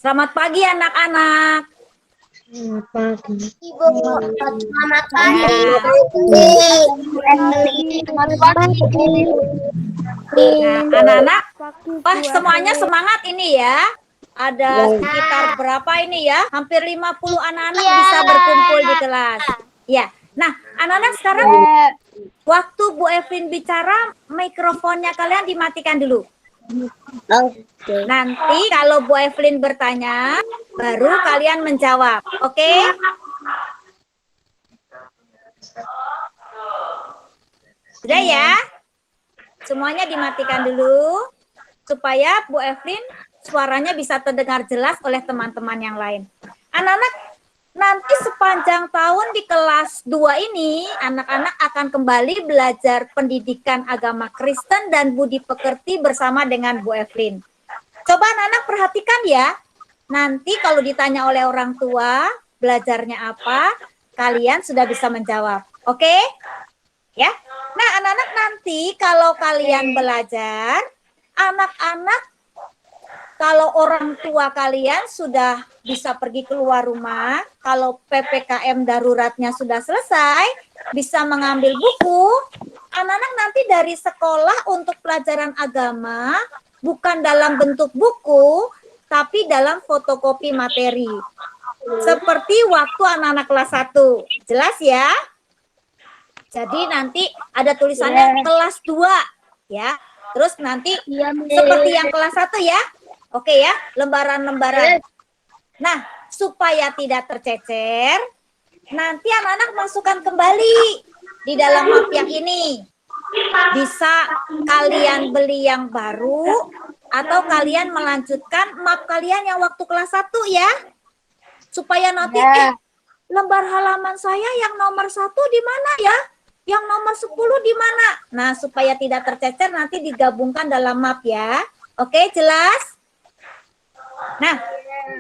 Selamat pagi anak-anak. Selamat pagi. Ibu, selamat pagi. Selamat pagi. Nah, anak-anak, wah semuanya semangat ini ya. Ada sekitar berapa ini ya? Hampir 50 anak-anak bisa berkumpul di kelas. Ya. Nah, anak-anak sekarang waktu Bu Evelyn bicara, mikrofonnya kalian dimatikan dulu. Nanti kalau Bu Evelyn bertanya, baru kalian menjawab. Oke? Sudah ya? Semuanya dimatikan dulu supaya Bu Evelyn suaranya bisa terdengar jelas oleh teman-teman yang lain. Anak-anak, nanti sepanjang tahun di kelas 2 ini, anak-anak akan kembali belajar pendidikan agama Kristen dan budi pekerti bersama dengan Bu Evelyn. Coba anak-anak perhatikan ya. Nanti kalau ditanya oleh orang tua, belajarnya apa, kalian sudah bisa menjawab. Oke? Ya. Nah, anak-anak nanti kalau kalian belajar, anak-anak kalau orang tua kalian sudah bisa pergi keluar rumah, kalau PPKM daruratnya sudah selesai, bisa mengambil buku, anak-anak nanti dari sekolah untuk pelajaran agama, bukan dalam bentuk buku, tapi dalam fotokopi materi. Seperti waktu anak-anak kelas 1. Jelas ya? Jadi nanti ada tulisannya kelas 2 ya. Terus nanti seperti yang kelas 1 ya. Oke ya, lembaran-lembaran. Nah, supaya tidak tercecer, nanti anak-anak masukkan kembali di dalam map yang ini. Bisa kalian beli yang baru atau kalian melanjutkan map kalian yang waktu kelas 1 ya. Supaya nanti lembar halaman saya yang nomor 1 di mana ya? Yang nomor 10 di mana? Nah, supaya tidak tercecer nanti digabungkan dalam map ya. Oke, jelas? Nah,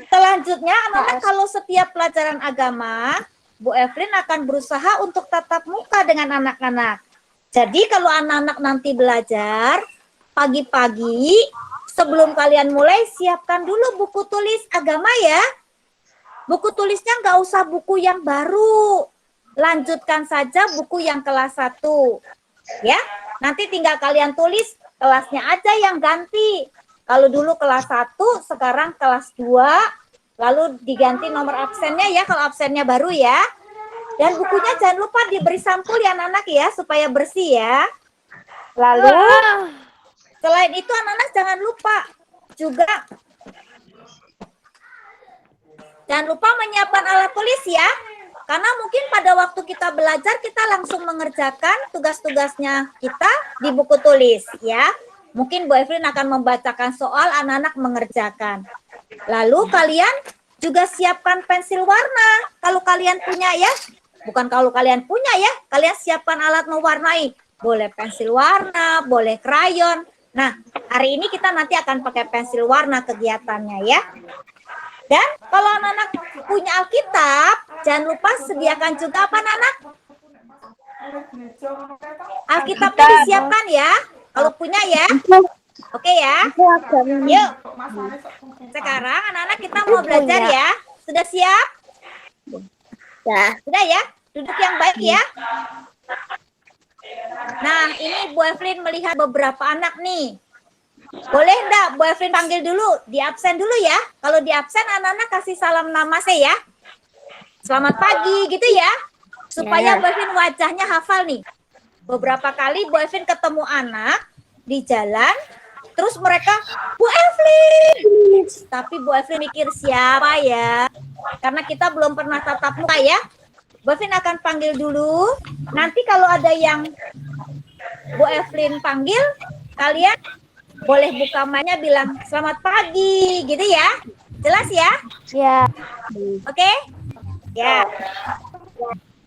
selanjutnya anak-anak kalau setiap pelajaran agama, Bu Evelyn akan berusaha untuk tatap muka dengan anak-anak. Jadi kalau anak-anak nanti belajar, pagi-pagi sebelum kalian mulai, siapkan dulu buku tulis agama ya. Buku tulisnya nggak usah buku yang baru. Lanjutkan saja buku yang kelas 1. Ya, nanti tinggal kalian tulis kelasnya aja yang ganti. Kalau dulu kelas 1, sekarang kelas 2, lalu diganti nomor absennya ya, kalau absennya baru ya. Dan bukunya jangan lupa diberi sampul ya anak-anak ya, supaya bersih ya. Lalu, selain itu anak-anak jangan lupa juga, jangan lupa menyiapkan alat tulis ya. Karena mungkin pada waktu kita belajar, kita langsung mengerjakan tugas-tugasnya kita di buku tulis ya. Mungkin Bu Evelyn akan membacakan soal, anak-anak mengerjakan. Lalu kalian juga siapkan pensil warna. Kalau kalian punya ya. Bukan kalau kalian punya ya. Kalian siapkan alat mewarnai. Boleh pensil warna, boleh krayon. Nah, hari ini kita nanti akan pakai pensil warna kegiatannya ya. Dan kalau anak-anak punya Alkitab, jangan lupa sediakan juga apa anak-anak? Alkitabnya disiapkan ya. Kalau punya ya. Oke ya. Yuk. Sekarang anak-anak kita mau belajar ya. Sudah siap? Ya. Sudah ya? Duduk yang baik ya. Nah, ini Bu Evelyn melihat beberapa anak nih. Boleh enggak Bu Evelyn panggil dulu? Di absen dulu ya. Kalau di absen anak-anak kasih salam nama saya ya. Selamat pagi gitu ya. Supaya Bu Evelyn wajahnya hafal nih. Beberapa kali Bu Evelyn ketemu anak di jalan. Terus mereka, Bu Evelyn. Tapi Bu Evelyn mikir siapa ya. Karena kita belum pernah tatap muka ya. Bu Evelyn akan panggil dulu. Nanti kalau ada yang Bu Evelyn panggil, kalian boleh buka mic-nya bilang selamat pagi gitu ya. Jelas ya? Ya. Oke? Ya.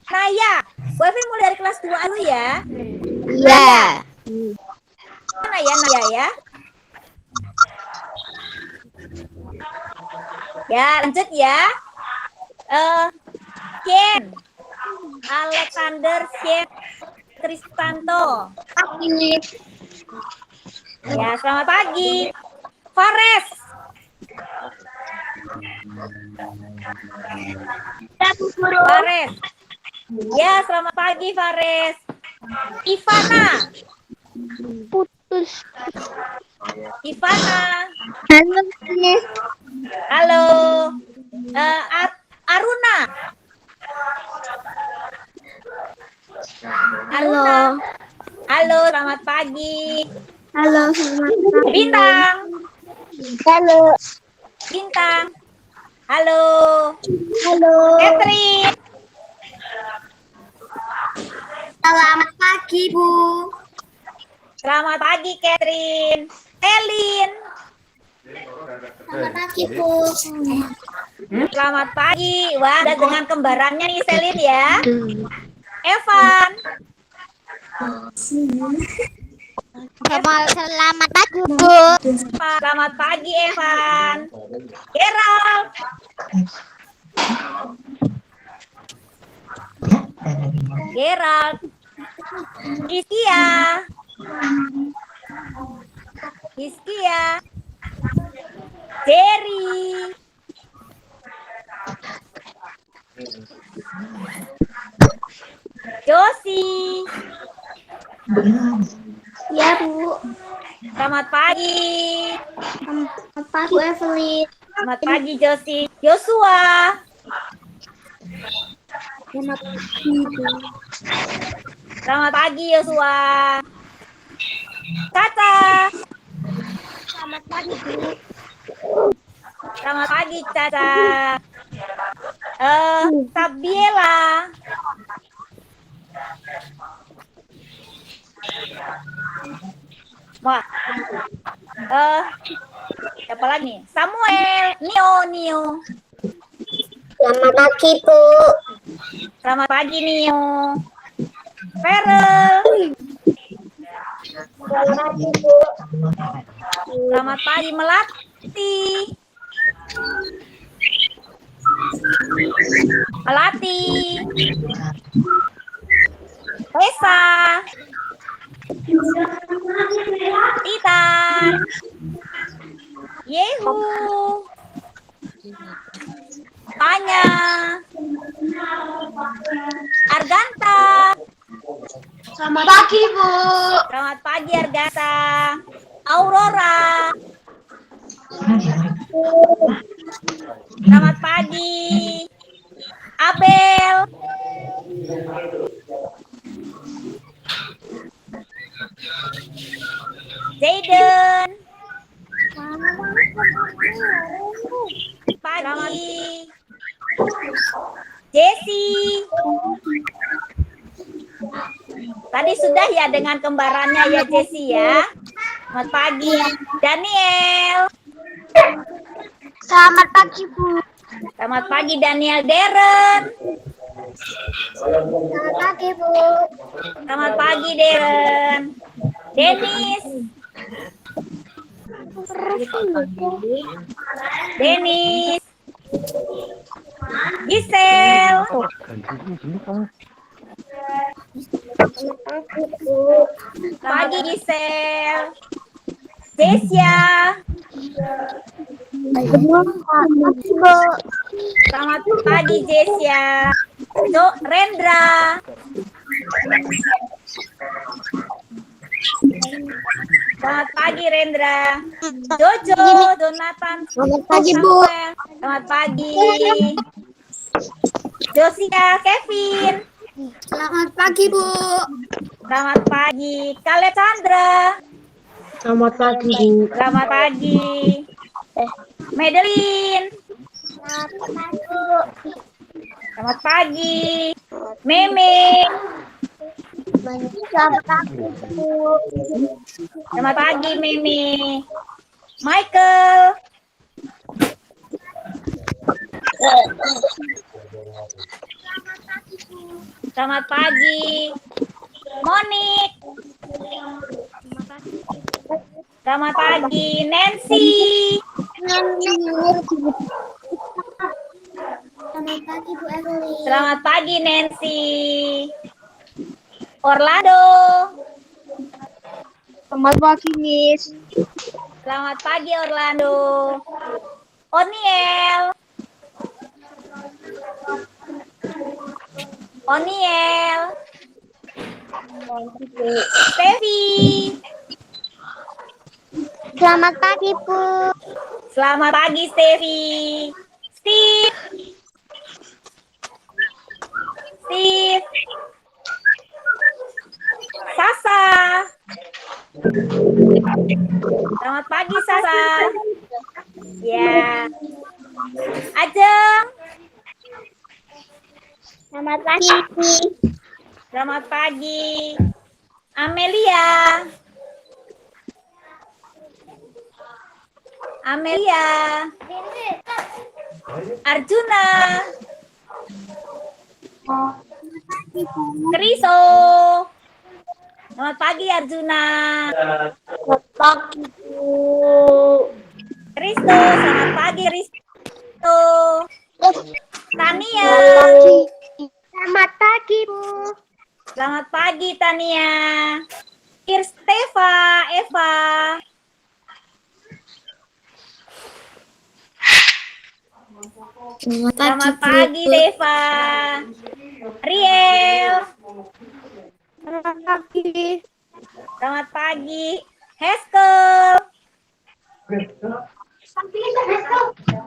Naya, Bu Evelyn mulai dari kelas 2 dulu ya. Ya. Mana ya Naya ya? Ya, lanjut ya. Ken. Alexander Ken Tristanto. Ya, selamat pagi. Fares. Fares. Ya, selamat pagi Fares. Ivana. Putus. Ivana. Halo, Miss. Halo. Aruna. Aruna. Halo, selamat pagi. Halo, selamat pagi. Bintang. Halo. Bintang. Halo. Halo. Catherine. Selamat pagi, Bu. Selamat pagi Catherine. Elin. Selamat pagi, Bu. Selamat pagi. Wah, ada dengan kembarannya nih Selin ya. Evan. Selamat pagi, Bu. Selamat pagi Evan. Gerald. Gerald. Iskia. Iskia. Jerry. Josie. Ya, Bu. Selamat pagi. Selamat pagi, Bu Evelyn. Selamat pagi Josie. Joshua. Selamat pagi, Bu. Selamat pagi Joshua. Caca. Selamat pagi, Bu. Selamat pagi Caca. Sabiela. Wah. Siapa lagi? Samuel. Nio. Selamat pagi, Bu. Selamat pagi Nio. Farel. Selamat pagi, Bu. Selamat pagi Melati. Melati. Esa. Titan. Yehu. Tanya. Arganta. Selamat pagi, Bu. Selamat pagi Arganta. Aurora. Selamat pagi. Abel. Jaden. Pagi. Jessie. Tadi sudah ya dengan kembarannya ya Jessie ya. Selamat pagi. Daniel. Selamat pagi, Bu. Selamat pagi Daniel. Darren. Selamat pagi, Bu. Selamat pagi Darren. Dennis. Dennis. Gisel. Pagi Gisel. Desia. Selamat pagi Desia. Rendra. Selamat pagi Rendra. Jojo, Donatan. Selamat pagi, Bu. Samuel. Selamat pagi. Josia, Kevin. Selamat pagi, Bu. Selamat pagi. Kale Chandra. Selamat pagi, Bu. Selamat pagi. Madeline. Selamat pagi, Bu. Selamat pagi. Meme. Selamat pagi, Bu. Selamat pagi Meme. Michael. Selamat pagi. Monik. Selamat pagi Nancy. Selamat pagi, Bu Evelyn. Selamat pagi Nancy. Orlando. Selamat pagi, Miss. Selamat pagi Orlando. Oniel. Oniel. Stevi. Selamat pagi, Bu. Selamat pagi, Stevi. Steve. Steve. Sasa. Selamat pagi, Sasa. Ya. Ajeng. Selamat pagi. Selamat pagi. Amelia. Amelia. Arjuna. Kriso. Selamat pagi, Arjuna. Selamat pagi, Bu. Risto, selamat pagi, Risto. Tania. Selamat pagi, Bu. Selamat pagi, Tania. Irsteva, Eva. Selamat pagi, Deva. Riel. Selamat pagi. Selamat pagi. Heskel.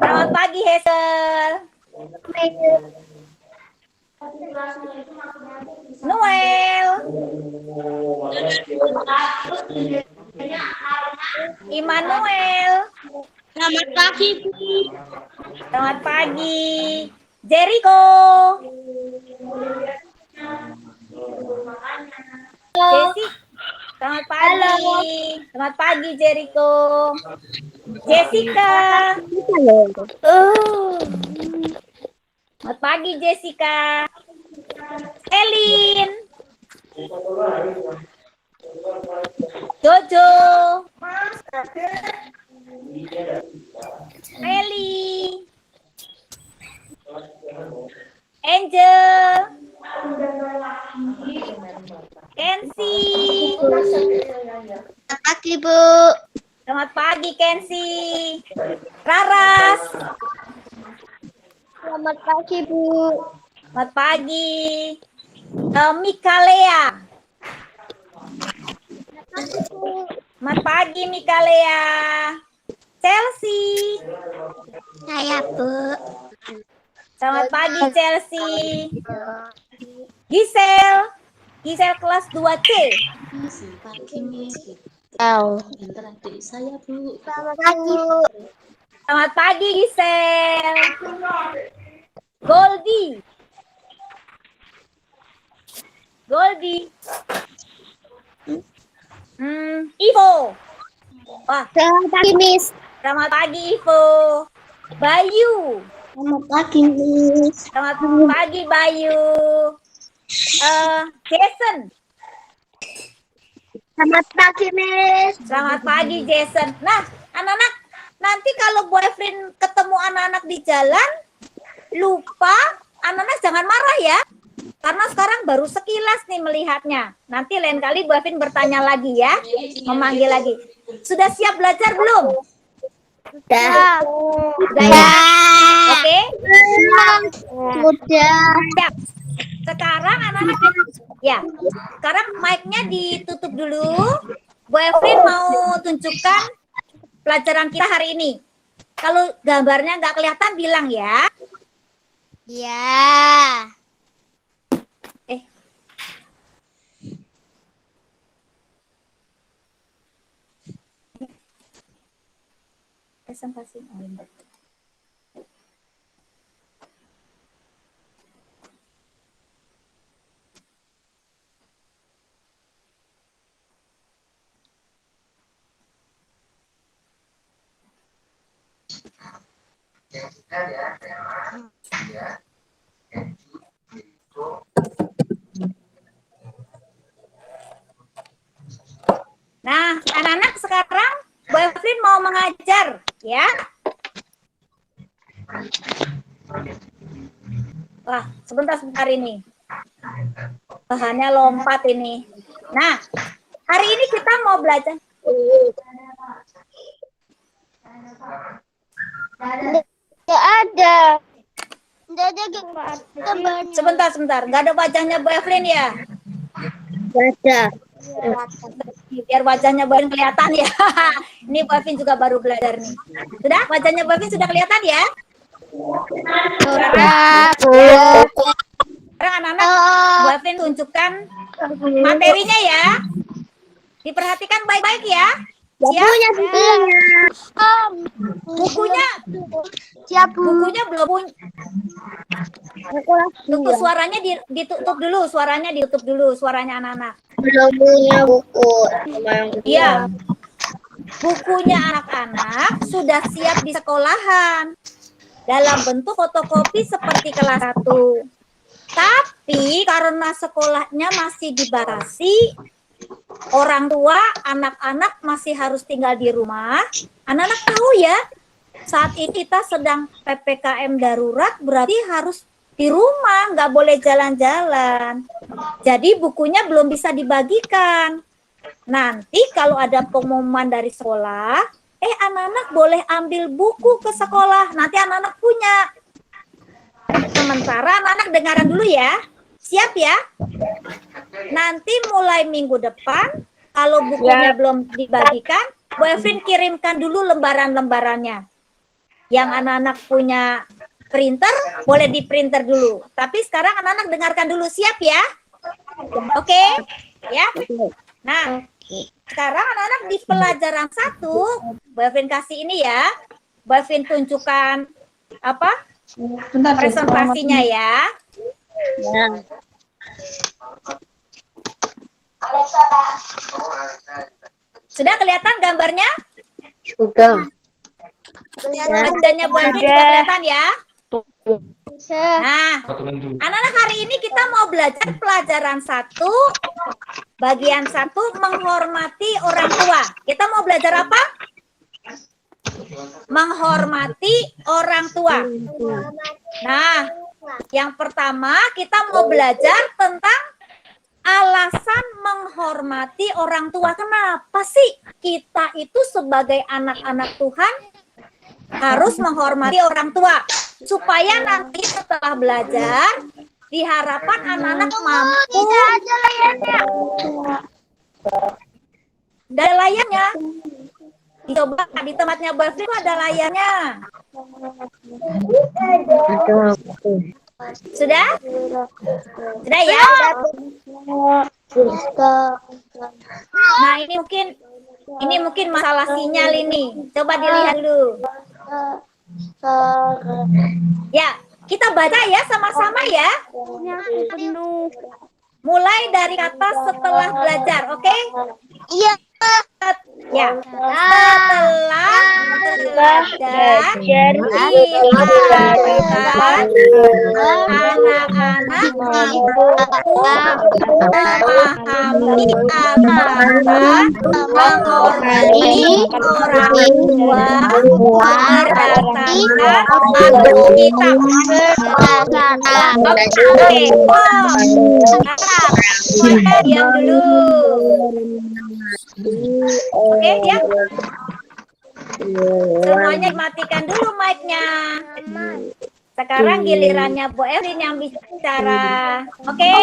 Selamat pagi, Heskel. Noel. Immanuel. Selamat pagi, Bu. Selamat pagi. Jericho. Jesse. Selamat pagi. Selamat pagi, Jericho. Jessica. Selamat pagi, Jessica. Elin. Jojo. Meli. Angel. Kensi. Selamat pagi, Bu. Selamat pagi, Kensi. Raras. Selamat pagi, Bu. Selamat pagi. Mikalea. Selamat pagi, Mikalea. Chelsea. Saya, Bu. Selamat pagi, Chelsea. Gisel. Gisel kelas 2C. Antara adik saya, Bu. Selamat pagi, Bu. Selamat pagi, Gisel. Goldie. Goldie. Ivo. Wah, Selamat pagi, Miss. selamat pagi, Ivo. Bayu. Selamat pagi, Miss. Selamat pagi, Bayu. Jason. Selamat pagi, Miss. Selamat pagi, Jason. Nah, anak-anak, nanti kalau boyfriend ketemu anak-anak di jalan, lupa, anak-anak jangan marah ya. Karena sekarang baru sekilas nih melihatnya. Nanti lain kali boyfriend bertanya lagi ya, memanggil lagi. Sudah siap belajar belum? Sudah. Sudah ya? Oke? Sudah. Siap. Sekarang anak-anak ya. Sekarang mic-nya ditutup dulu. Boyfriend mau tunjukkan pelajaran kita hari ini. Kalau gambarnya nggak kelihatan bilang ya. Ya. Presentasi. Nah, anak-anak sekarang boyfriend mau mengajar, ya. Wah, sebentar ini. Bahannya lompat ini. Nah, hari ini kita mau belajar. Tidak ada. Tidak ada gambarnya. Sebentar. Nggak ada wajahnya Bu Evelyn ya? Ada. Biar wajahnya Bu Evelyn kelihatan ya. Ini Bu Evelyn juga baru belajar nih. Sudah? Wajahnya Bu Evelyn sudah kelihatan ya? Sekarang anak-anak Bu Evelyn tunjukkan materinya ya. Diperhatikan baik-baik ya. Bukunya. Bukunya belum punya. Tunggu suaranya ditutup dulu, suaranya anak-anak. Belum punya buku. Iya. Bukunya anak-anak sudah siap di sekolahan dalam bentuk fotokopi seperti kelas 1. Tapi karena sekolahnya masih dibatasi, orang tua, anak-anak masih harus tinggal di rumah. Anak-anak tahu ya, saat ini kita sedang PPKM darurat, berarti harus di rumah, nggak boleh jalan-jalan. Jadi bukunya belum bisa dibagikan. Nanti kalau ada pengumuman dari sekolah, anak-anak boleh ambil buku ke sekolah. Nanti anak-anak punya. Sementara anak-anak dengaran dulu ya. Siap ya? Nanti mulai minggu depan, kalau bukunya belum dibagikan, Bu Evelyn kirimkan dulu lembaran-lembarannya. Yang anak-anak punya printer, boleh di printer dulu. Tapi sekarang anak-anak dengarkan dulu. Siap ya? Oke? Ya? Nah, sekarang anak-anak di pelajaran 1, Bu Evelyn kasih ini ya. Bu Evelyn tunjukkan presentasinya ya. Sudah kelihatan gambarnya? Sudah. Wajahnya Bu Evelyn sudah kelihatan ya? Nah, anak-anak hari ini kita mau belajar pelajaran 1, bagian 1, menghormati orang tua. Kita mau belajar apa? Menghormati orang tua. Nah, yang pertama kita mau belajar tentang alasan menghormati orang tua. Kenapa sih kita itu sebagai anak-anak Tuhan harus menghormati orang tua? Supaya nanti setelah belajar, diharapkan anak-anak mampu. Ada layarnya. Coba di tempatnya Bu Evelyn ada layarnya. Sudah? Sudah ya? Nah, ini mungkin masalah sinyal ini. Coba dilihat dulu. Ya, kita baca ya sama-sama ya. Mulai dari kata setelah belajar, oke? Iya. Ya, setelah belajar diharapkan anak-anak mampu memahami aturan menghormati orang tua berdasarkan Alkitab. Oke, diam dulu. Oke ya. Semuanya matikan dulu mic-nya. Sekarang gilirannya Bu Evelyn yang bicara. Oke?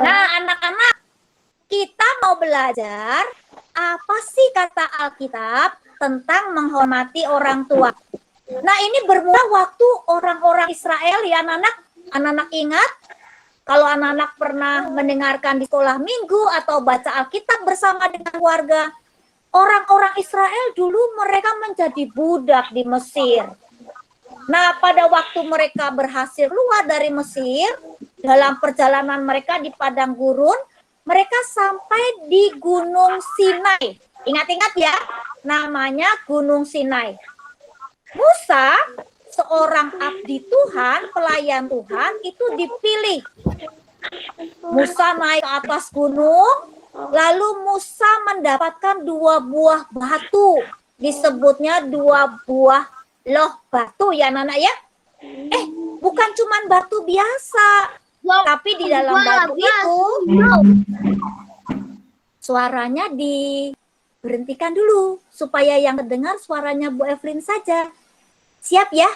Nah, anak-anak, kita mau belajar apa sih kata Alkitab tentang menghormati orang tua. Nah, ini bermula waktu orang-orang Israel ya anak-anak. Anak-anak ingat? Kalau anak-anak pernah mendengarkan di sekolah minggu atau baca Alkitab bersama dengan keluarga, orang-orang Israel dulu mereka menjadi budak di Mesir. Nah, pada waktu mereka berhasil keluar dari Mesir, dalam perjalanan mereka di padang gurun, mereka sampai di Gunung Sinai. Ingat-ingat ya, namanya Gunung Sinai. Musa, seorang abdi Tuhan, pelayan Tuhan, itu dipilih. Musa naik ke atas gunung, lalu Musa mendapatkan 2 buah batu. Disebutnya 2 buah loh batu ya anak-anak ya. Bukan cuman batu biasa, tapi di dalam batu itu suaranya diberhentikan dulu supaya yang terdengar suaranya Bu Evelyn saja. Siap ya?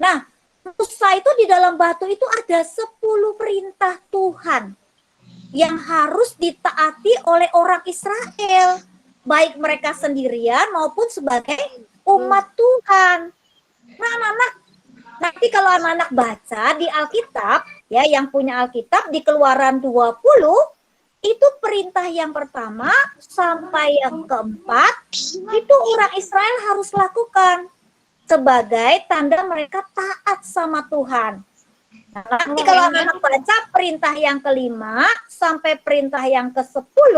Nah, Musa itu di dalam batu itu ada 10 perintah Tuhan yang harus ditaati oleh orang Israel, baik mereka sendirian maupun sebagai umat Tuhan. Nah, anak-anak, nanti kalau anak-anak baca di Alkitab, ya yang punya Alkitab di Keluaran 20, itu perintah yang pertama sampai yang keempat, itu orang Israel harus lakukan sebagai tanda mereka taat sama Tuhan. Nah, nanti kalau anak-anak baca perintah yang kelima sampai perintah yang ke-10,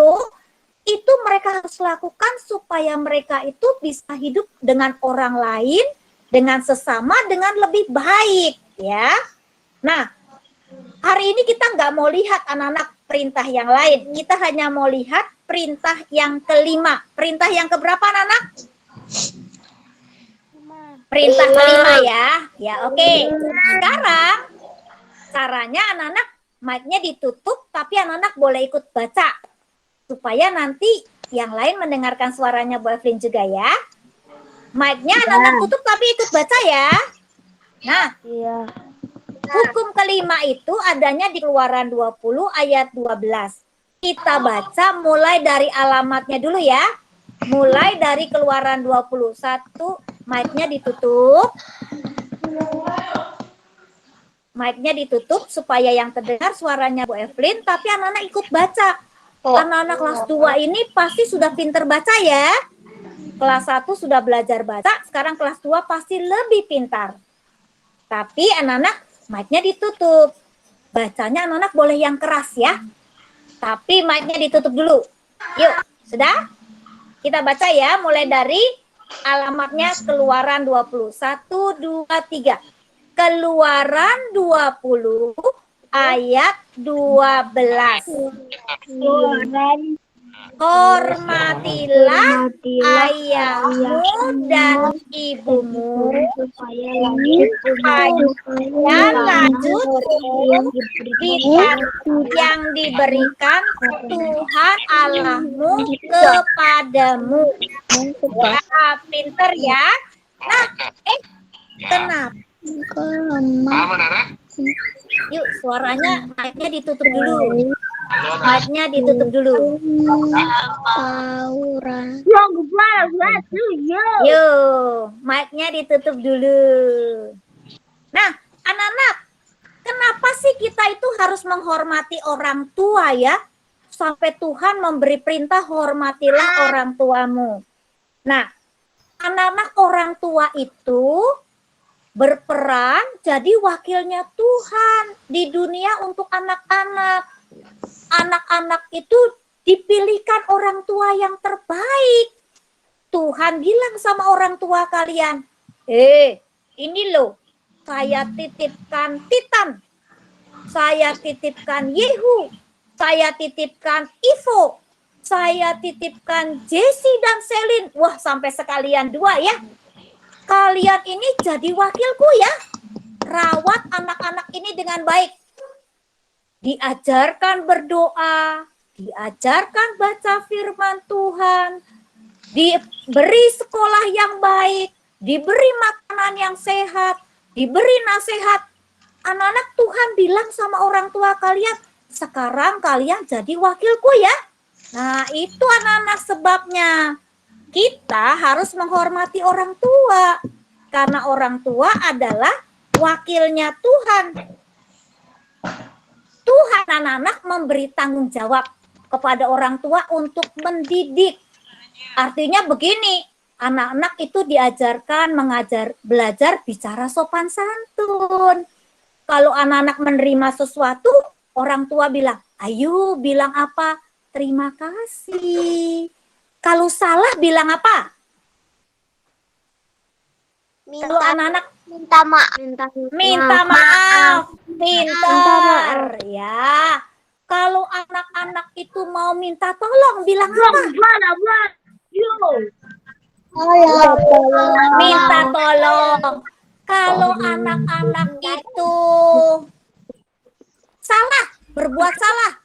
itu mereka harus lakukan supaya mereka itu bisa hidup dengan orang lain, dengan sesama, dengan lebih baik, ya. Nah, hari ini kita nggak mau lihat anak-anak perintah yang lain. Kita hanya mau lihat perintah yang kelima. Perintah yang keberapa, anak-anak? Perintah kelima ya. Ya, oke. Sekarang caranya anak-anak mic-nya ditutup, tapi anak-anak boleh ikut baca. Supaya nanti yang lain mendengarkan suaranya Bu Evelyn juga ya. Mic-nya anak-anak tutup tapi ikut baca ya. Nah, hukum kelima itu adanya di Keluaran 20 ayat 12. Kita baca mulai dari alamatnya dulu ya. Mulai dari Keluaran 21, mic-nya ditutup. Mic-nya ditutup supaya yang terdengar suaranya Bu Evelyn, tapi anak-anak ikut baca. Anak-anak kelas 2 ini pasti sudah pinter baca ya. Kelas 1 sudah belajar baca, sekarang kelas 2 pasti lebih pintar. Tapi anak-anak mic-nya ditutup. Bacanya anak-anak boleh yang keras ya. Tapi mic-nya ditutup dulu. Yuk, sudah? Kita baca ya, mulai dari alamatnya Keluaran 20. 1, 2, 3. Keluaran 20 ayat 12. Hormatilah ayahmu dan ibumu supaya lanjut di tanah yang diberikan Tuhan Allahmu kepadamu. Ya, pinter ya. Nah, kenapa? Yuk, suaranya mic-nya ditutup dulu. Mic-nya ditutup dulu. Yuk, mic-nya ditutup dulu. Nah, anak-anak, kenapa sih kita itu harus menghormati orang tua ya? Sampai Tuhan memberi perintah hormatilah orang tuamu. Nah, anak-anak orang tua itu berperan jadi wakilnya Tuhan di dunia untuk anak-anak. Anak-anak itu dipilihkan orang tua yang terbaik. Tuhan bilang sama orang tua kalian, ini loh, saya titipkan Titan, saya titipkan Yehu, saya titipkan Ivo, saya titipkan Jesse dan Selin. Wah, sampai sekalian 2 ya. Kalian ini jadi wakilku ya. Rawat anak-anak ini dengan baik. Diajarkan berdoa, diajarkan baca firman Tuhan, diberi sekolah yang baik, diberi makanan yang sehat, diberi nasihat. Anak-anak, Tuhan bilang sama orang tua kalian, sekarang kalian jadi wakilku ya. Nah, itu anak-anak sebabnya. Kita harus menghormati orang tua. Karena orang tua adalah wakilnya Tuhan. Tuhan anak-anak memberi tanggung jawab kepada orang tua untuk mendidik. Artinya begini, anak-anak itu diajarkan, belajar bicara sopan santun. Kalau anak-anak menerima sesuatu, orang tua bilang, ayo bilang apa? Terima kasih. Kalau salah bilang apa? Kalau anak-anak Minta maaf. minta maaf, pintar ya. Kalau anak-anak itu mau minta tolong bilang apa? Minta tolong. Kalau anak-anak itu salah, berbuat salah,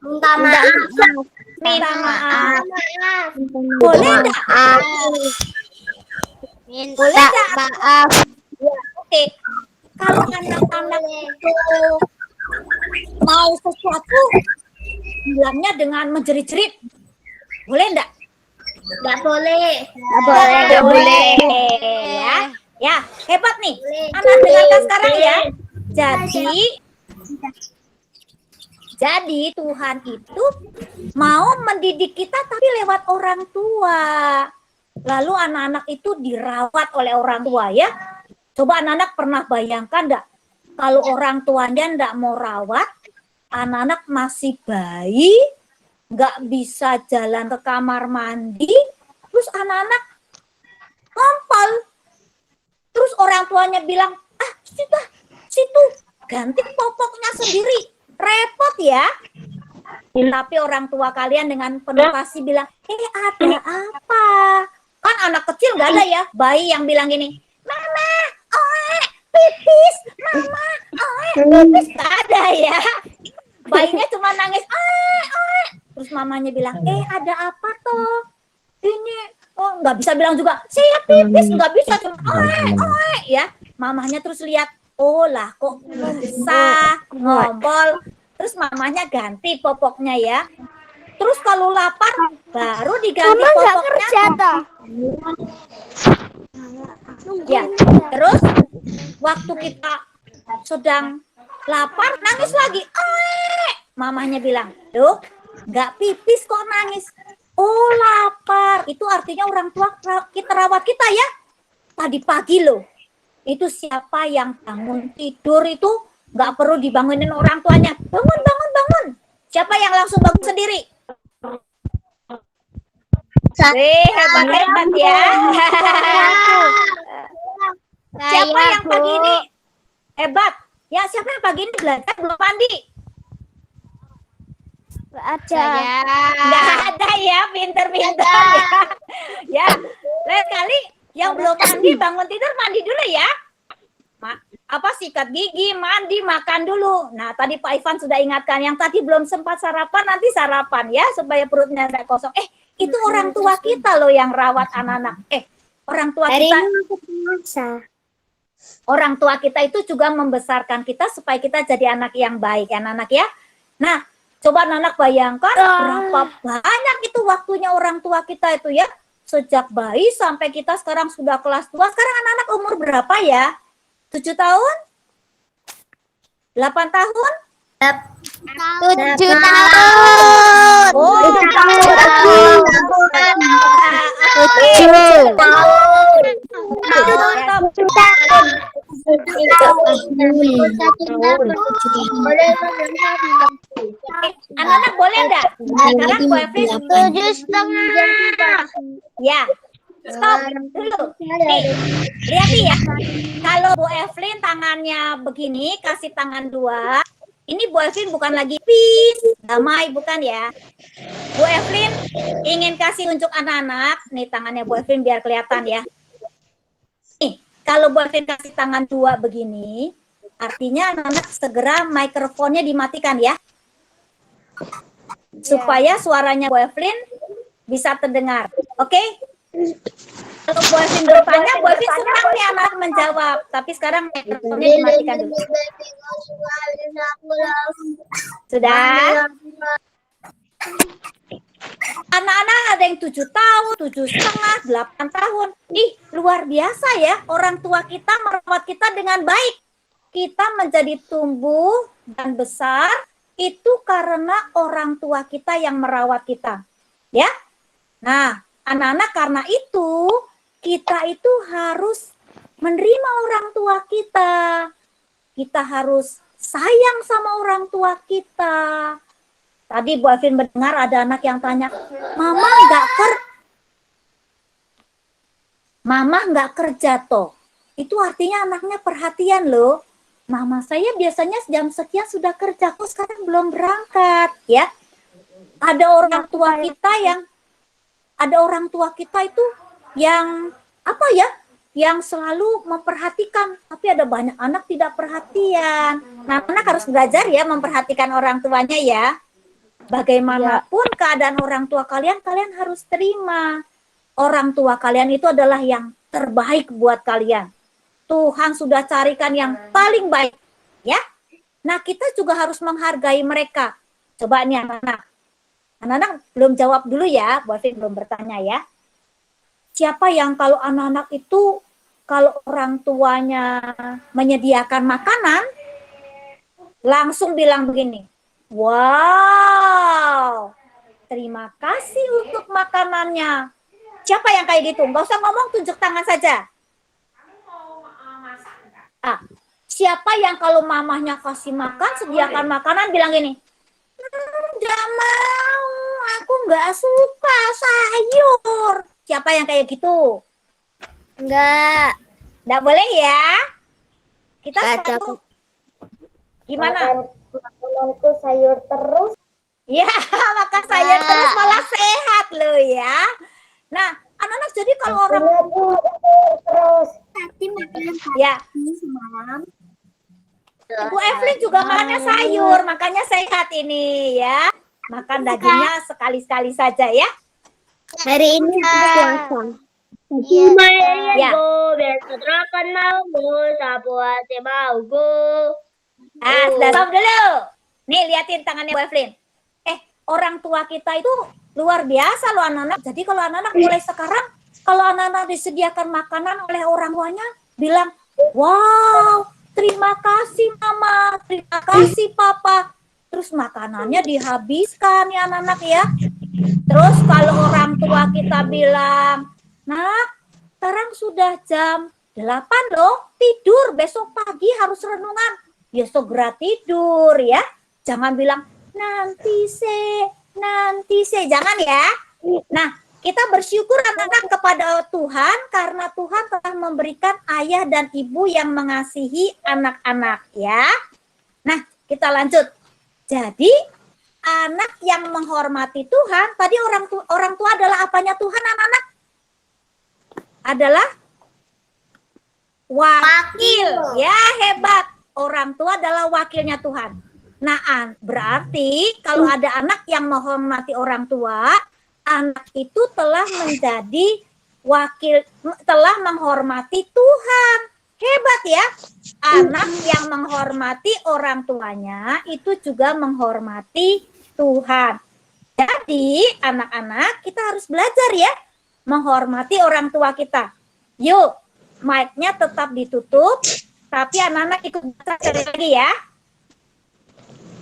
Minta maaf. minta maaf. Boleh enggak? Boleh Minta nggak? maaf. Ya, oke. Kalau anak-anak itu mau sesuatu, bilangnya dengan menjerit-jerit. Boleh enggak? Nggak boleh. Nggak boleh. Ya, ya, hebat nih. Anak dengarkan sekarang ya. Jadi Tuhan itu mau mendidik kita tapi lewat orang tua. Lalu anak-anak itu dirawat oleh orang tua ya. Coba anak-anak pernah bayangkan enggak kalau orang tuanya enggak mau rawat, anak-anak masih bayi, nggak bisa jalan ke kamar mandi, terus anak-anak ngompol. Terus orang tuanya bilang, situ, ganti popoknya sendiri. Repot ya. Tapi orang tua kalian dengan penuh kasih bilang, ada apa? Kan anak kecil nggak ada ya, bayi yang bilang gini, mama, pipis, mama, pipis, nggak ada ya. Bayinya cuma nangis, terus mamanya bilang, ada apa toh? Ini, nggak bisa bilang juga, saya pipis, nggak bisa, cuma ya. Mamanya terus lihat, lah kok bisa ngompol. Terus mamanya ganti popoknya ya. Terus kalau lapar, baru diganti popoknya. Ya, terus waktu kita sedang lapar, nangis lagi. Mamanya bilang, loh, nggak pipis kok nangis. Oh, lapar. Itu artinya orang tua kita rawat kita ya. Tadi pagi loh. Itu siapa yang bangun tidur itu nggak perlu dibangunin orang tuanya. Bangun, bangun, bangun. Siapa yang langsung bangun sendiri? Hebat-hebat ya. Siapa yang pagi ini hebat? Ya, siapa yang pagi ini belajar belum mandi? Nggak ada ya, pinter-pinter ya. Ya, lain kali yang belum mandi bangun tidur mandi dulu ya. Sikat gigi, mandi, makan dulu. Nah, tadi Pak Ivan sudah ingatkan yang tadi belum sempat sarapan, nanti sarapan ya supaya perutnya tidak kosong. Itu orang tua kita loh yang rawat anak-anak. Orang tua kita. Orang tua kita itu juga membesarkan kita supaya kita jadi anak yang baik, anak-anak ya. Nah, coba anak bayangkan berapa banyak itu waktunya orang tua kita itu ya. Sejak bayi sampai kita sekarang sudah kelas 2. Sekarang anak-anak umur berapa ya? 7 tahun? 8 tahun? 7 tahun. Oh, 7 tahun. 7 tahun. Anak-anak boleh enggak? Sekarang Bu Evi 7,5. ya. Stop dulu. Nih, lihat ya. Kalau Bu Evelyn tangannya begini, kasih tangan 2. Ini Bu Evelyn bukan lagi peace, damai, bukan ya. Bu Evelyn ingin kasih unjuk anak-anak. Nih tangannya Bu Evelyn biar kelihatan ya. Nih, kalau Bu Evelyn kasih tangan 2 begini, artinya anak-anak segera mikrofonnya dimatikan ya. Supaya suaranya Bu Evelyn bisa terdengar. Oke? Kalau Bu Evelyn bertanya, Bu Evelyn senang nih anak menjawab. Tapi sekarang mikrofonnya dimatikan dulu. Sudah? Anak-anak ada yang 7 tahun, 7,5, 8 tahun. Luar biasa ya. Orang tua kita merawat kita dengan baik. Kita menjadi tumbuh dan besar itu karena orang tua kita yang merawat kita. Ya? Nah, anak-anak karena itu kita itu harus menerima orang tua kita. Kita harus sayang sama orang tua kita. Tadi Bu Evelyn mendengar ada anak yang tanya, Mama nggak kerja toh. Itu artinya anaknya perhatian loh. Mama saya biasanya jam sekian sudah kerja, kok sekarang belum berangkat ya. Ada orang tua kita itu yang apa ya? Yang selalu memperhatikan, tapi ada banyak anak tidak perhatian. Nah, anak harus belajar ya memperhatikan orang tuanya ya. Bagaimanapun keadaan orang tua kalian, kalian harus terima. Orang tua kalian itu adalah yang terbaik buat kalian. Tuhan sudah carikan yang paling baik, ya. Nah, kita juga harus menghargai mereka. Coba nih anak-anak. Anak-anak belum jawab dulu ya, Bu Alvin belum bertanya ya. Siapa yang kalau anak-anak itu kalau orang tuanya menyediakan makanan, langsung bilang begini, wow, terima kasih untuk makanannya. Siapa yang kayak gitu? Nggak usah ngomong, tunjuk tangan saja. Siapa yang kalau mamahnya kasih makan, sediakan makanan, bilang gini, nggak mau, aku nggak suka sayur. Siapa yang kayak gitu? Enggak. Nggak boleh ya. Kita Ada. selalu gimana? Makananku sayur terus. Ya, makan sayur terus malah sehat loh ya. Nah, anak-anak jadi kalau orang Terus. Tadi makan ya, semalam. Bu Evelyn juga makannya sayur, makanya sehat ini ya. Makan dagingnya sekali-sekali saja ya. Hari ini aku puasa. Ya. Sudah stop dulu. Nih, liatin tangannya Bu Evelyn. Orang tua kita itu luar biasa loh anak-anak. Jadi kalau anak-anak mulai sekarang, kalau anak-anak disediakan makanan oleh orang tuanya, bilang, wow, terima kasih mama, terima kasih papa. Terus makanannya dihabiskan ya anak-anak ya. Terus kalau orang tua kita bilang, nak, sekarang sudah jam 8 loh, tidur, besok pagi harus renungan. Ya segera tidur ya. Jangan bilang, nanti se, jangan ya. Nah, kita bersyukur anak-anak kepada Tuhan karena Tuhan telah memberikan ayah dan ibu yang mengasihi anak-anak ya. Nah, kita lanjut. Jadi, anak yang menghormati Tuhan, tadi orang tua adalah apanya Tuhan anak-anak? Adalah wakil. Ya, hebat. Orang tua adalah wakilnya Tuhan. Nah, berarti kalau ada anak yang menghormati orang tua, anak itu telah menjadi wakil, telah menghormati Tuhan. Hebat ya. Anak yang menghormati orang tuanya itu juga menghormati Tuhan. Jadi, anak-anak kita harus belajar ya menghormati orang tua kita. Yuk, mic-nya tetap ditutup, tapi anak-anak ikut baca sekali lagi ya.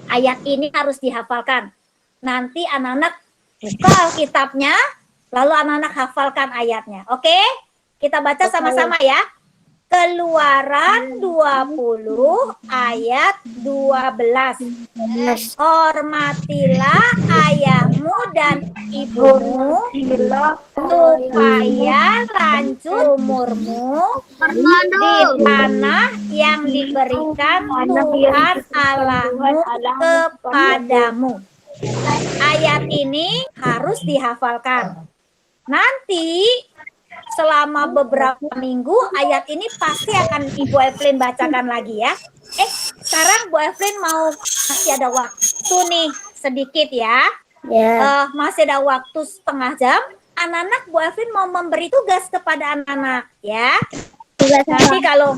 Ayat ini harus dihafalkan. Nanti anak-anak buka Alkitabnya, lalu anak-anak hafalkan ayatnya. Oke? Kita baca sama-sama ya. Keluaran 20 ayat 12. Hormatilah ayahmu dan ibumu supaya lanjut umurmu di tanah yang diberikan Tuhan Allahmu kepadamu. Ayat ini harus dihafalkan. Nanti selama beberapa minggu ayat ini pasti akan Ibu Evelyn bacakan lagi ya. Sekarang Bu Evelyn mau masih ada waktu nih sedikit ya. Masih ada waktu setengah jam. Anak-anak Bu Evelyn mau memberi tugas kepada anak-anak ya. Nanti kalau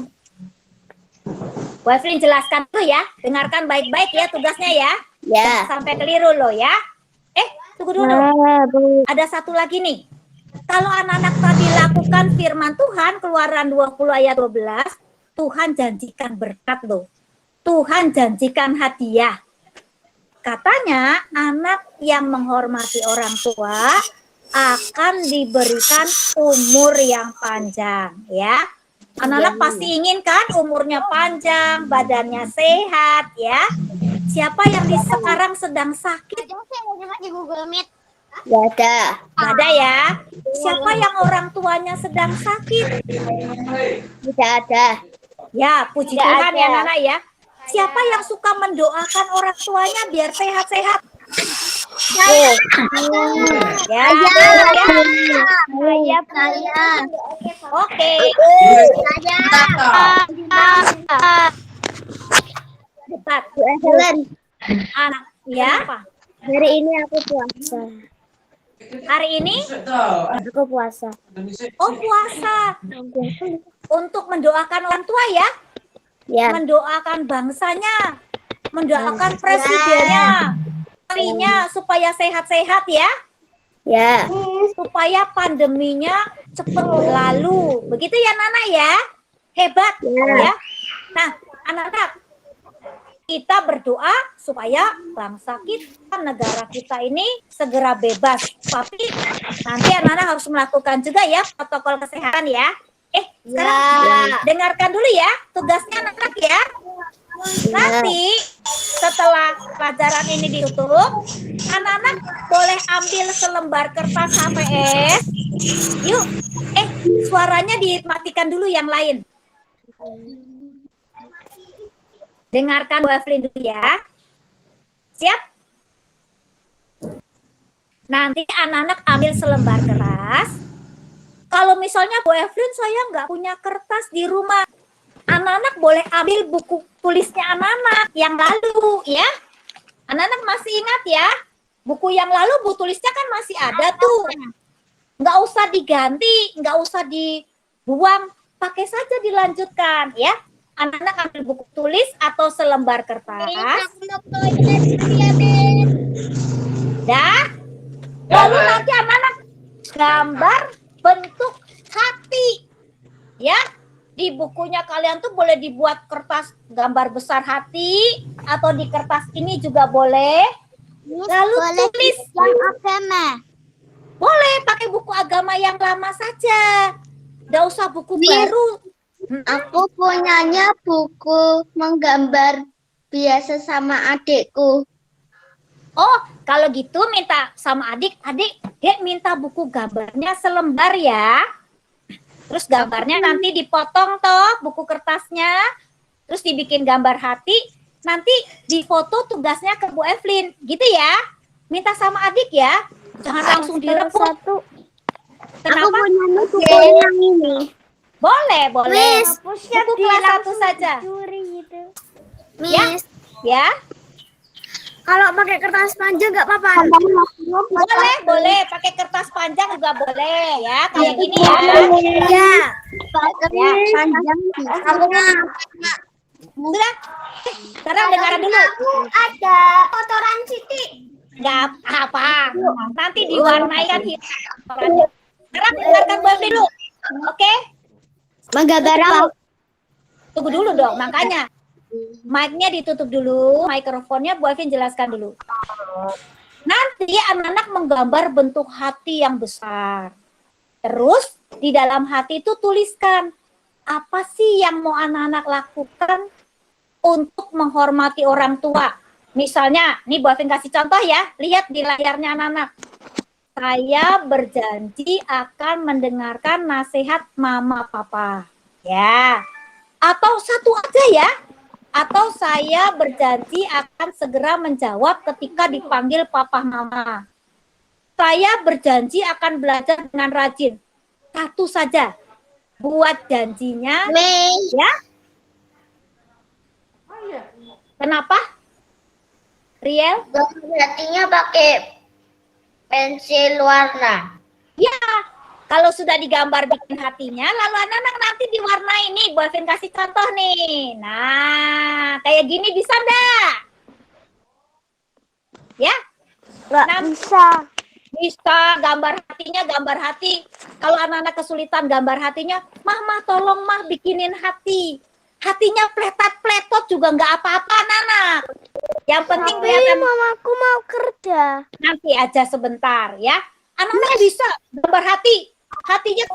Bu Evelyn jelaskan tuh ya, dengarkan baik-baik ya tugasnya ya. Ya. Sampai keliru loh ya. Tunggu dulu. Ada satu lagi nih. Kalau anak-anak tadi lakukan firman Tuhan, Keluaran 20 ayat 12, Tuhan janjikan berkat loh. Tuhan janjikan hadiah. Katanya anak yang menghormati orang tua akan diberikan umur yang panjang ya. Anak-anak pasti ingin kan umurnya panjang, badannya sehat ya. Siapa yang sekarang sedang sakit? Di Google Meet. Gak ada. Gak ada ya. Siapa yang orang tuanya sedang sakit? Tidak ada. Ya, puji Tuhan ya Nana ya. Siapa yang suka mendoakan orang tuanya biar sehat-sehat? Saya. Ya. Oke. Cepat. Bu Evelyn, Anak. Ya. hari ini aku puasa. Hari ini? Aku puasa. Oh, puasa. Untuk mendoakan orang tua ya? Ya. Mendoakan bangsanya, mendoakan presidennya, menterinya supaya sehat-sehat ya, Ya. supaya pandeminya cepat berlalu. Begitu ya Nana ya? Hebat ya. Nah, anak-anak, kita berdoa supaya bangsa kita, negara kita ini segera bebas. Tapi nanti anak-anak harus melakukan juga ya protokol kesehatan ya. Sekarang dengarkan dulu ya tugasnya anak-anak ya. Nanti setelah pelajaran ini ditutup, anak-anak boleh ambil selembar kertas HVS. Yuk, suaranya dimatikan dulu yang lain. Dengarkan Bu Evelyn dulu ya. Siap? Nanti anak-anak ambil selembar kertas. Kalau misalnya Bu Evelyn saya nggak punya kertas di rumah, anak-anak boleh ambil buku tulisnya anak-anak yang lalu ya. Anak-anak masih ingat ya? Buku yang lalu buku tulisnya kan masih ada tuh. Nggak usah diganti, nggak usah dibuang, pakai saja dilanjutkan ya. Anak-anak ambil buku tulis atau selembar kertas. Dah. Lalu nanti anak-anak gambar bentuk hati. Ya. Di bukunya kalian tuh boleh dibuat kertas gambar besar hati atau di kertas ini juga boleh. Lalu tulis yang agama. boleh pakai buku agama yang lama saja. Nggak usah buku baru. Aku punyanya buku menggambar biasa sama adikku. Oh, kalau gitu minta sama adik, Dek minta buku gambarnya selembar ya. Terus gambarnya nanti dipotong toh buku kertasnya. Terus dibikin gambar hati. Nanti difoto tugasnya ke Bu Evelyn. Gitu ya. Minta sama adik ya. Jangan langsung direbut. Kenapa? Aku punyanya buku yang ini. Boleh. Miss, Buku kelas 1 saja. Miss, Ya. kalau pakai kertas panjang nggak apa-apa. Boleh. Pakai kertas panjang juga boleh ya. Kayak gini ya. Ya. Kertas panjang. Sudah. Sekarang dengarkan dulu. Ada kotoran Siti. Nggak apa. Nanti diwarnai kan warnanya. Sekarang dengarkan Bu Evelyn dulu. Oke? Menggambar apa? Tunggu dulu dong, makanya. Mic-nya ditutup dulu, mikrofonnya Bu Evelyn jelaskan dulu. Nanti anak-anak menggambar bentuk hati yang besar. Terus di dalam hati itu tuliskan, apa sih yang mau anak-anak lakukan untuk menghormati orang tua. Misalnya, nih Bu Evelyn kasih contoh ya, lihat di layarnya anak-anak. Saya berjanji akan mendengarkan nasihat mama papa. Ya. Atau satu aja ya. Atau saya berjanji akan segera menjawab ketika dipanggil papa mama. Saya berjanji akan belajar dengan rajin. Satu saja. Buat janjinya. Ya. Kenapa? Riel? Hatinya pakai pensil warna. Ya, kalau sudah digambar bikin hatinya, lalu anak-anak nanti diwarnai nih. Bu Evelyn kasih contoh nih. Nah, kayak gini bisa enggak? Ya? Nggak bisa. Bisa, gambar hati. Kalau anak-anak kesulitan gambar hatinya, Mah tolong Mah bikinin hati. Hatinya pletot-pletot juga nggak apa-apa, anak-anak. Yang penting kelihatan. Mamaku mau kerja. Nanti aja sebentar ya. Anak-anak bisa gambar hati. Hatinya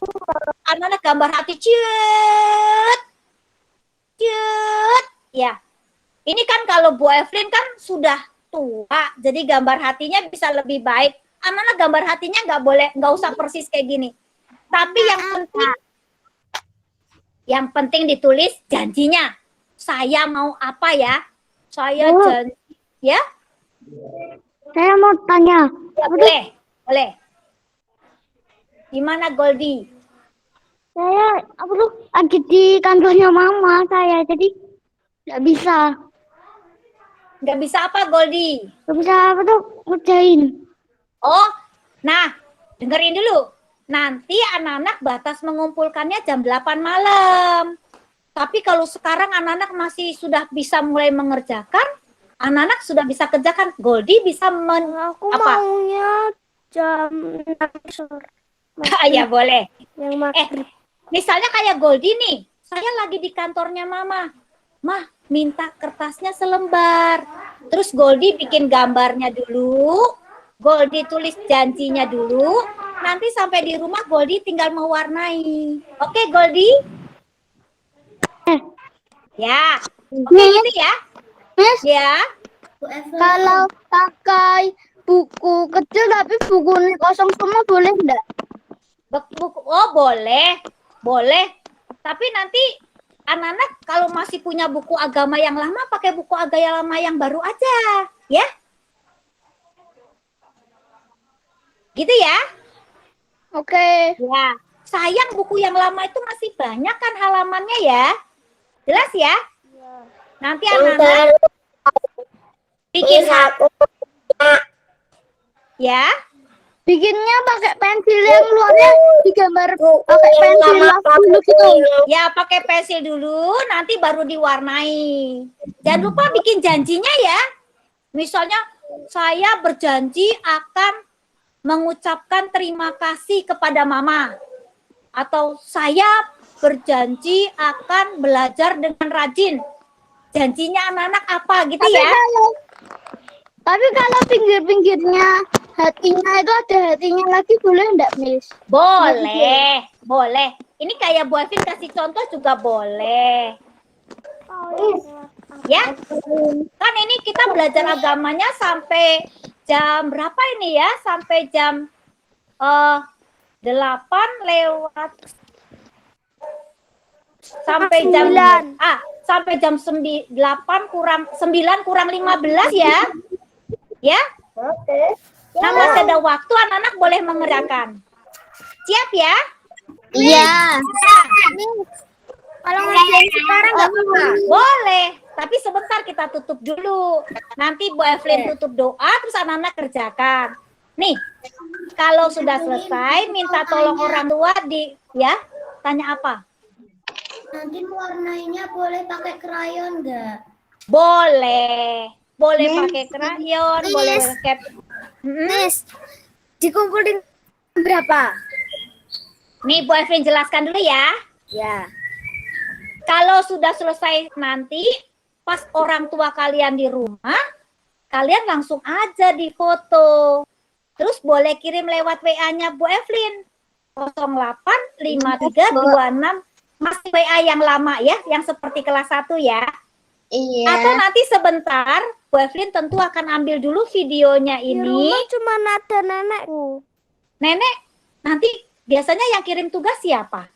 anak-anak gambar hati cut. Ya. Ini kan kalau Bu Evelyn kan sudah tua, jadi gambar hatinya bisa lebih baik. Anak-anak gambar hatinya nggak usah persis kayak gini. Tapi yang penting ditulis janjinya. Saya mau apa ya? Saya janji ya. Saya mau tanya. Ya, boleh. Gimana Goldie? Saya lagi di kantornya mama saya, jadi nggak bisa. Nggak bisa apa Goldie? Nggak bisa ngerjain. Oh, Nah, dengerin dulu. Nanti anak-anak batas mengumpulkannya jam 8 malam. Tapi kalau sekarang anak-anak masih sudah bisa mulai mengerjakan, anak-anak sudah bisa kerjakan. Goldie bisa Aku apa? maunya jam 6 sore. Ya boleh. Yang maghrib. Misalnya kayak Goldie nih, saya lagi di kantornya Mama. Mah, minta kertasnya selembar. Terus Goldie bikin gambarnya dulu, Goldie tulis janjinya dulu, nanti sampai di rumah Goldie tinggal mewarnai. Oke, Goldie? Ya, oke gitu ya. Miss, Ya, kalau pakai buku kecil tapi bukunya kosong semua boleh enggak? oh boleh, boleh. Tapi nanti anak-anak kalau masih punya buku agama yang lama, pakai buku agama yang baru aja, ya. Gitu ya. Oke. Ya, sayang buku yang lama itu masih banyak kan halamannya ya. Jelas ya? Nanti anak-anak bikin ya. Bikinnya pakai pensil yang luarnya digambar pakai pensil dulu gitu. Ya, pakai pensil dulu, nanti baru diwarnai. Jangan lupa bikin janjinya ya. Misalnya, saya berjanji akan mengucapkan terima kasih kepada Mama. Atau saya berjanji akan belajar dengan rajin. Janjinya anak-anak apa gitu ya? Tapi kalau pinggir-pinggirnya hatinya itu ada hatinya lagi boleh enggak, Miss? Boleh, boleh. Ini kayak Bu Evin kasih contoh juga boleh. Ya, kan ini kita belajar agamanya sampai jam berapa ini ya? Sampai jam 8 lewat sampai jam 9. Sampai jam 8 kurang 9 kurang 15 ya. Ya? Oke. Nah, masih ada waktu anak-anak boleh mengerjakan. Siap ya? Iya. Kalau ngerjain sekarang enggak apa-apa. Boleh, tapi sebentar kita tutup dulu. Nanti Bu Evelyn tutup doa, terus anak-anak kerjakan. Nih, kalau sudah selesai, minta tolong orang tua ya, tanya apa? Nanti warnanya boleh pakai krayon nggak? Boleh, boleh pakai krayon, boleh pakai. Miss, dikumpulin berapa? Nih, Bu Evelyn jelaskan dulu ya. Ya. Kalau sudah selesai nanti, pas orang tua kalian di rumah, kalian langsung aja difoto. Terus boleh kirim lewat WA-nya Bu Evelyn. 085326 masih WA yang lama ya, yang seperti kelas 1 ya. Iya. Atau nanti sebentar, Bu Evelyn tentu akan ambil dulu videonya Di ini. rumah cuma ada nenekku. Nenek, nanti biasanya yang kirim tugas siapa?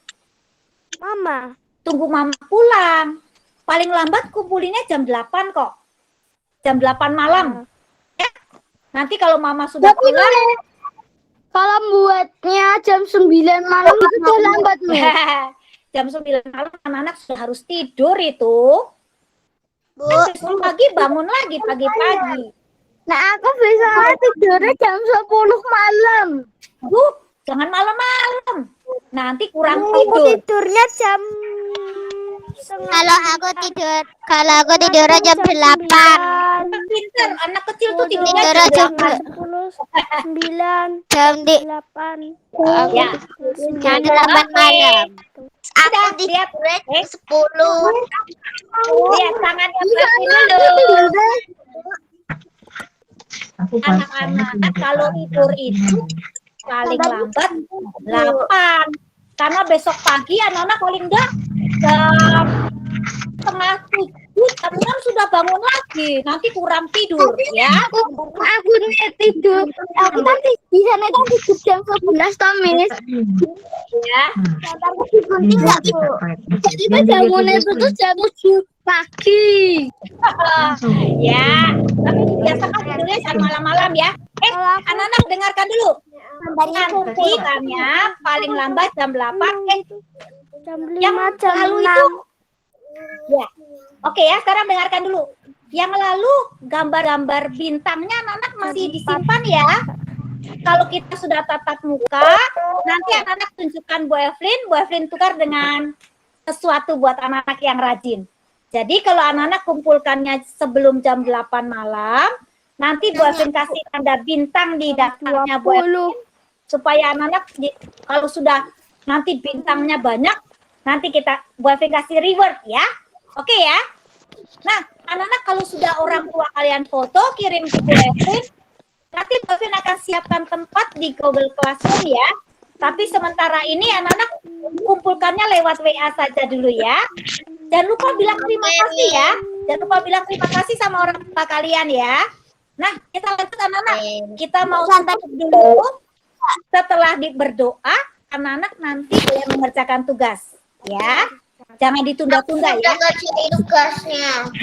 Mama. Tunggu Mama pulang. Paling lambat kumpulinnya jam 8 kok. Jam 8 malam. Ya. Nanti kalau Mama sudah pulang. Kalau buatnya jam 9 malam itu udah lambat, Miss. Jam 9 malam anak-anak sudah harus tidur itu. Besok pagi bangun lagi pagi-pagi. Nah, aku bisa tidurnya jam 10 malam. Jangan malam-malam. Nanti kurang Aku tidur. tidurnya jam Kalau aku tidurnya jam 8. Pinter, anak kecil tuh tidurnya Tidurnya jam jam 8. 9, Jam di 8. Ya. jam 8 malam. Aku Lihat, tidurnya jam 10. lihat tangannya dulu. Anak-anak kalau tidur itu paling lambat 8. Karena besok pagi anak-anak paling enggak jam setengah 7, jam 6 sudah bangun lagi. Nanti kurang tidur ya. Aku tidur. Aku nanti bisa tidur jam 11 toh, Miss. Ya. Enggak, Bu. Jadi bangunnya itu tuh jam 7 pagi. Ya, tapi biasakan tidurnya jangan malam-malam ya. Anak-anak dengarkan dulu. Nanti kamnya paling lambat jam 8. Jam 5, Yang jam lalu 6. itu. Ya. Oke ya, sekarang dengarkan dulu. Yang lalu gambar-gambar bintangnya anak-anak masih disimpan ya. kalau kita sudah tatap muka, nanti anak-anak tunjukkan Bu Evelyn tukar dengan sesuatu buat anak-anak yang rajin. Jadi kalau anak-anak kumpulkannya sebelum jam 8 malam, nanti Bu Evelyn kasih tanda bintang di daftarnya Bu Evelyn, supaya anak-anak kalau sudah nanti bintangnya banyak, nanti Bu Evelyn kasih reward ya. Oke ya. Nah, anak-anak kalau sudah orang tua kalian foto, kirim ke Bu Evelyn, nanti Bu Evelyn akan siapkan tempat di Google Classroom ya. Tapi sementara ini anak-anak kumpulkannya lewat WA saja dulu ya. Jangan lupa bilang terima kasih ya. Jangan lupa bilang terima kasih sama orang tua kalian ya. Nah, kita lanjut anak-anak. Kita mau tutup dulu. Setelah berdoa, anak-anak nanti boleh mengerjakan tugas. Ya. Jangan ditunda-tunda ya. Tugasnya.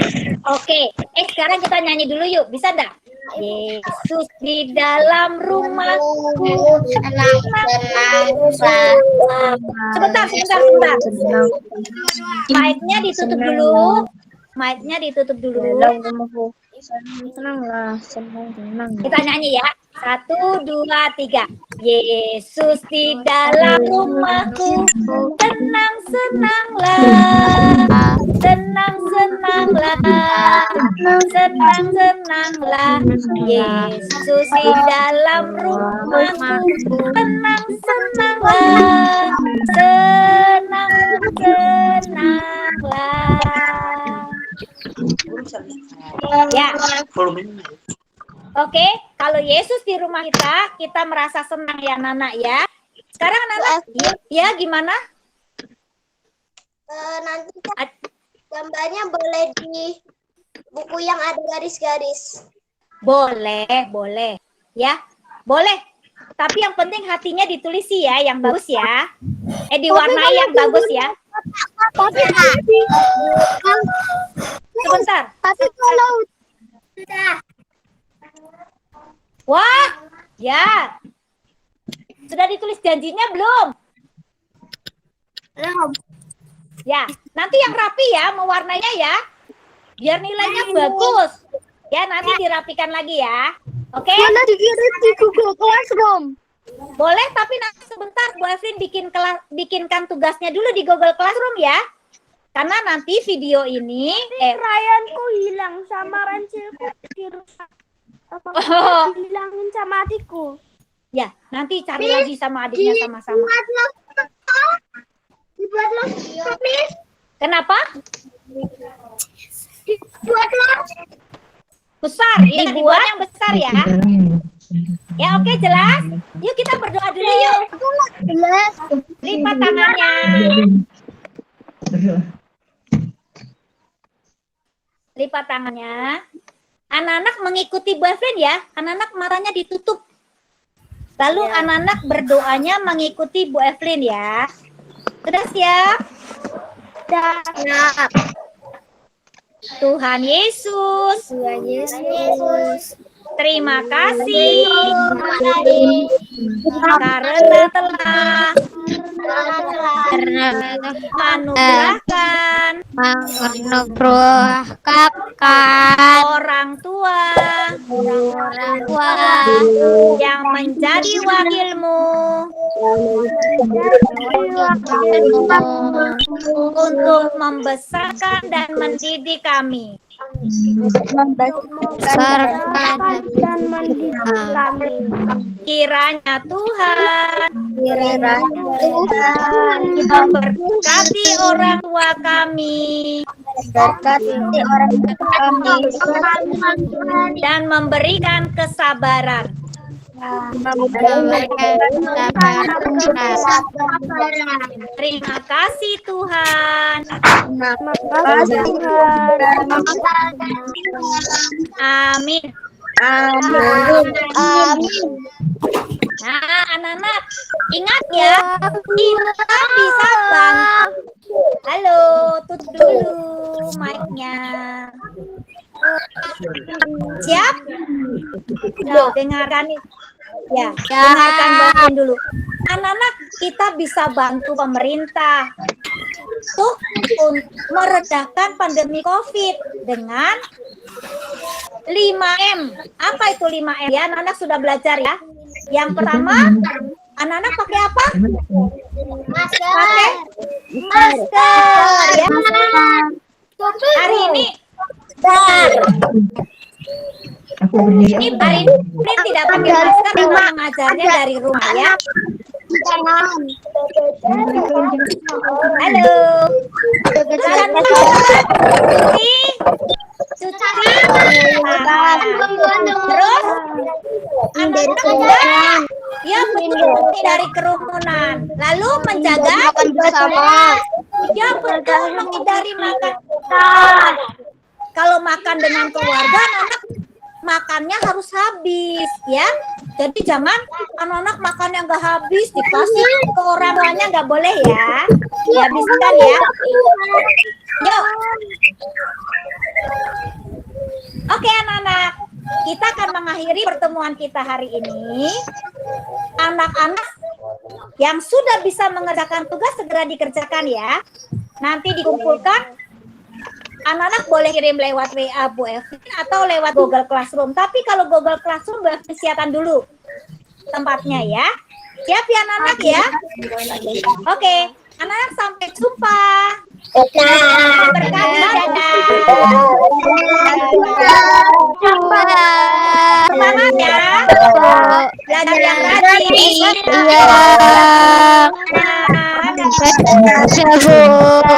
Oke. Sekarang kita nyanyi dulu yuk. Bisa enggak? Yesus di dalam rumahku. Sebentar. Mic-nya ditutup dulu. Senanglah. Kita nyanyi ya. 1, 2, 3. Yesus di dalam rumahku. Senang-senanglah. Yesus di dalam rumahku. Senang-senanglah. Ya. Oke, kalau Yesus di rumah kita merasa senang ya Nana ya. Sekarang Nana, ya gimana? Nanti gambarnya boleh di buku yang ada garis-garis. Boleh. Ya, boleh. Tapi yang penting hatinya ditulis sih ya, yang bagus ya. Diwarnai yang bagus ya. Sebentar. Tapi kalau Wah, ya. Sudah ditulis janjinya belum? Ya, nanti yang rapi ya, mewarnainya ya. Biar nilainya bagus. Ya, nanti dirapikan lagi ya. Oke? boleh dikirim di Google Classroom. Boleh, tapi nanti sebentar Bu Evelyn bikinkan tugasnya dulu di Google Classroom ya. Karena nanti video ini Krayanku hilang sama rensilku dirusak. Hilangin sama adikku. ya, nanti cari lagi sama adiknya sama-sama. Dibuatlah, please. Kenapa? Dibuatlah. Besar, ya dibuat yang besar ya. Ya oke, jelas. Yuk kita berdoa dulu yuk. Jelas. Lipat tangannya. Lipat tangannya. Anak-anak mengikuti Bu Evelyn ya. Anak-anak matanya ditutup. Lalu anak-anak berdoanya mengikuti Bu Evelyn ya. Sudah siap? Siap. Tuhan Yesus. Terima kasih karena telah menganugerahkan orang tua yang menjadi wakilmu untuk membesarkan dan mendidik kami. Kiranya Tuhan memberkati orang tua kami dan memberikan kesabaran. Terima kasih Tuhan. Amin. Nah, anak-anak, ingat ya, kita bisa bantu. Halo, tutup dulu mic-nya. Siap? Dengarkan ya, dengarkan bagian dulu. Anak-anak, kita bisa bantu pemerintah untuk meredakan pandemi COVID dengan 5M. Apa itu 5M ya? Anak-anak sudah belajar ya? Yang pertama, anak-anak pakai apa? Pakai masker ya. Hari ini hari ini tidak pakai masker karena mengajarnya dari rumah ya. Halo. Jalan cuci tangan. Terus anak-anak ya betul dari kerumunan. Lalu menjaga ya betul menghindari makan. Kalau makan dengan keluarga, anak makannya harus habis ya. Jadi jangan anak-anak makan yang nggak habis dikasih ke orang tuanya, nggak boleh ya. Dihabiskan ya. Yuk. Oke anak-anak, kita akan mengakhiri pertemuan kita hari ini. Anak-anak yang sudah bisa mengerjakan tugas segera dikerjakan ya. Nanti dikumpulkan. Anak-anak boleh kirim lewat WA Bu Evin atau lewat Google Classroom. Tapi kalau Google Classroom siapkan dulu tempatnya ya. Siap ya anak-anak ya? Oke, anak-anak sampai jumpa. Berkali dadah. Semangat ya. Belajar yang rajin. Iya. Iya. Bu.